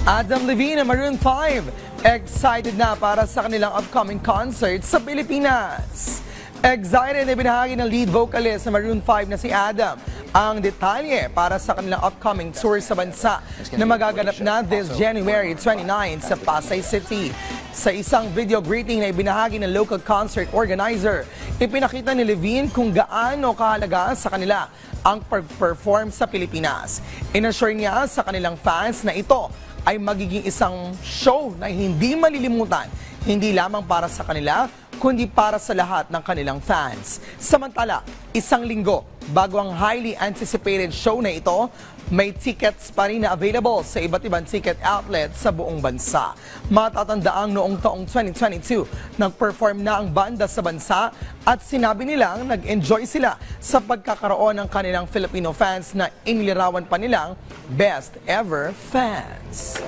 Adam Levine ng Maroon 5, excited na para sa kanilang upcoming concert sa Pilipinas. Excited na binahagi ng lead vocalist ng Maroon 5 na si Adam ang detalye para sa kanilang upcoming tour sa bansa na magaganap na this January 29 sa Pasay City. Sa isang video greeting na ibinahagi ng local concert organizer, ipinakita ni Levine kung gaano kahalaga sa kanila ang pag-perform sa Pilipinas. Inassure niya sa kanilang fans na ito ay magiging isang show na hindi malilimutan, hindi lamang para sa kanila, kundi para sa lahat ng kanilang fans. Samantala, isang linggo bago ang highly anticipated show na ito, may tickets pa rin na available sa iba't ibang ticket outlets sa buong bansa. Matatandaang noong taong 2022, nag-perform na ang banda sa bansa at sinabi nilang nag-enjoy sila sa pagkakaroon ng kanilang Filipino fans na inilarawan pa nilang best ever fans.